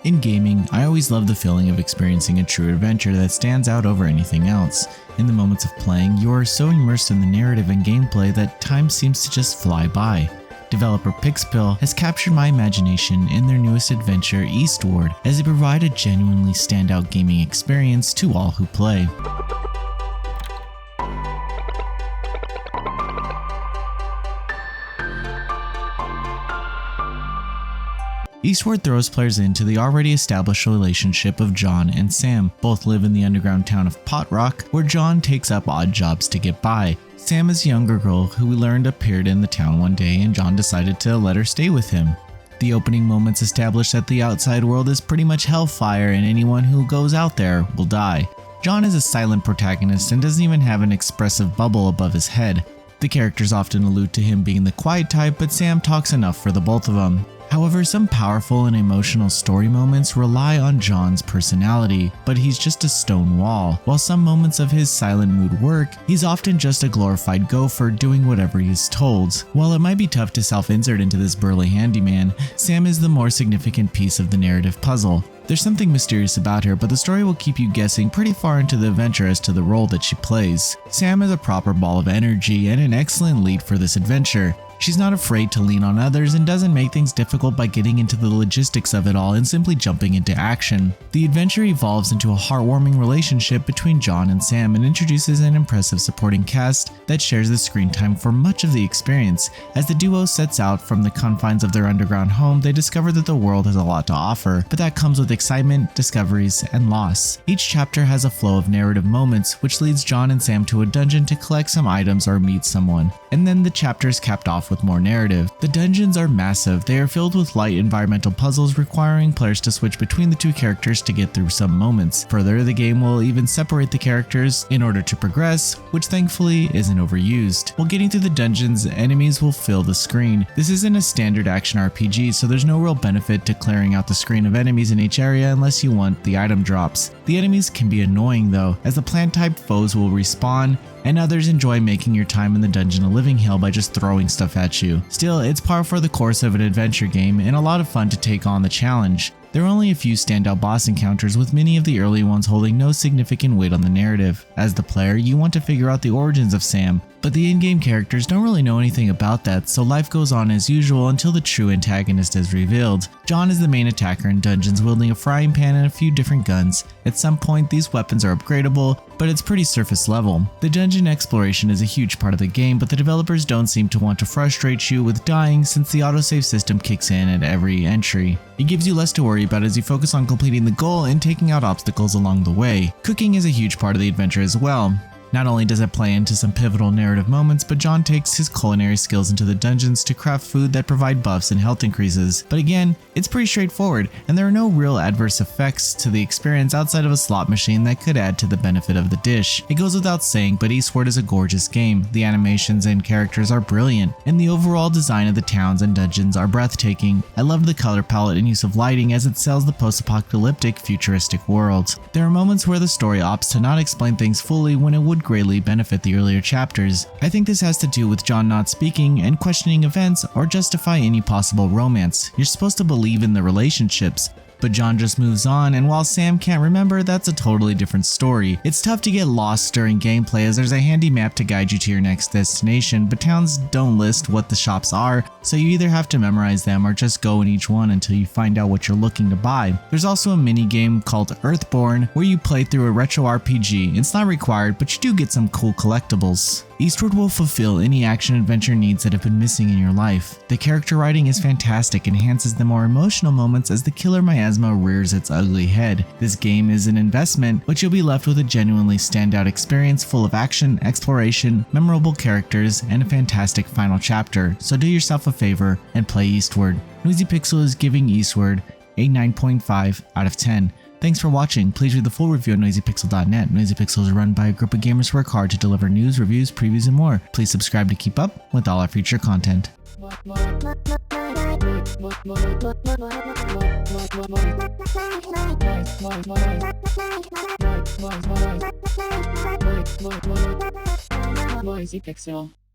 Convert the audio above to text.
In gaming, I always love the feeling of experiencing a true adventure that stands out over anything else. In the moments of playing, you are so immersed in the narrative and gameplay that time seems to just fly by. Developer Pixpill has captured my imagination in their newest adventure, Eastward, as they provide a genuinely standout gaming experience to all who play. Eastward throws players into the already established relationship of John and Sam. Both live in the underground town of Pot Rock, where John takes up odd jobs to get by. Sam is a younger girl who we learned appeared in the town one day, and John decided to let her stay with him. The opening moments establish that the outside world is pretty much hellfire, and anyone who goes out there will die. John is a silent protagonist and doesn't even have an expressive bubble above his head. The characters often allude to him being the quiet type, but Sam talks enough for the both of them. However, some powerful and emotional story moments rely on John's personality, but he's just a stone wall. While some moments of his silent mood work, he's often just a glorified gopher doing whatever he's told. While it might be tough to self-insert into this burly handyman, Sam is the more significant piece of the narrative puzzle. There's something mysterious about her, but the story will keep you guessing pretty far into the adventure as to the role that she plays. Sam is a proper ball of energy and an excellent lead for this adventure. She's not afraid to lean on others and doesn't make things difficult by getting into the logistics of it all and simply jumping into action. The adventure evolves into a heartwarming relationship between John and Sam and introduces an impressive supporting cast that shares the screen time for much of the experience. As the duo sets out from the confines of their underground home, they discover that the world has a lot to offer, but that comes with excitement, discoveries, and loss. Each chapter has a flow of narrative moments, which leads John and Sam to a dungeon to collect some items or meet someone, and then the chapter is capped off with more narrative. The dungeons are massive. They are filled with light environmental puzzles requiring players to switch between the two characters to get through some moments. Further, the game will even separate the characters in order to progress, which thankfully isn't overused. While getting through the dungeons, enemies will fill the screen. This isn't a standard action RPG, so there's no real benefit to clearing out the screen of enemies in each area unless you want the item drops. The enemies can be annoying though, as the plant-type foes will respawn, and others enjoy making your time in the dungeon a living hell by just throwing stuff at you. Still, it's par for the course of an adventure game and a lot of fun to take on the challenge. There are only a few standout boss encounters, with many of the early ones holding no significant weight on the narrative. As the player, you want to figure out the origins of Sam, but the in-game characters don't really know anything about that, so life goes on as usual until the true antagonist is revealed. John is the main attacker in dungeons, wielding a frying pan and a few different guns. At some point, these weapons are upgradable, but it's pretty surface level. The dungeon exploration is a huge part of the game, but the developers don't seem to want to frustrate you with dying since the autosave system kicks in at every entry. It gives you less to worry about as you focus on completing the goal and taking out obstacles along the way. Cooking is a huge part of the adventure as well. Not only does it play into some pivotal narrative moments, but John takes his culinary skills into the dungeons to craft food that provide buffs and health increases. But again, it's pretty straightforward, and there are no real adverse effects to the experience outside of a slot machine that could add to the benefit of the dish. It goes without saying, but Eastward is a gorgeous game. The animations and characters are brilliant, and the overall design of the towns and dungeons are breathtaking. I love the color palette and use of lighting as it sells the post-apocalyptic futuristic world. There are moments where the story opts to not explain things fully when it would greatly benefit the earlier chapters. I think this has to do with John not speaking and questioning events or justify any possible romance. You're supposed to believe in the relationships, but John just moves on, and while Sam can't remember, that's a totally different story. It's tough to get lost during gameplay as there's a handy map to guide you to your next destination, but towns don't list what the shops are, so you either have to memorize them or just go in each one until you find out what you're looking to buy. There's also a mini game called Earthborn where you play through a retro RPG. It's not required, but you do get some cool collectibles. Eastward will fulfill any action-adventure needs that have been missing in your life. The character writing is fantastic and enhances the more emotional moments as the killer miasma rears its ugly head. This game is an investment, but you'll be left with a genuinely standout experience full of action, exploration, memorable characters, and a fantastic final chapter. So do yourself a favor and play Eastward. Noisy Pixel is giving Eastward a 9.5 out of 10. Thanks for watching. Please read the full review on noisypixel.net. Noisy Pixel is run by a group of gamers who work hard to deliver news, reviews, previews, and more. Please subscribe to keep up with all our future content. Noisy Pixel.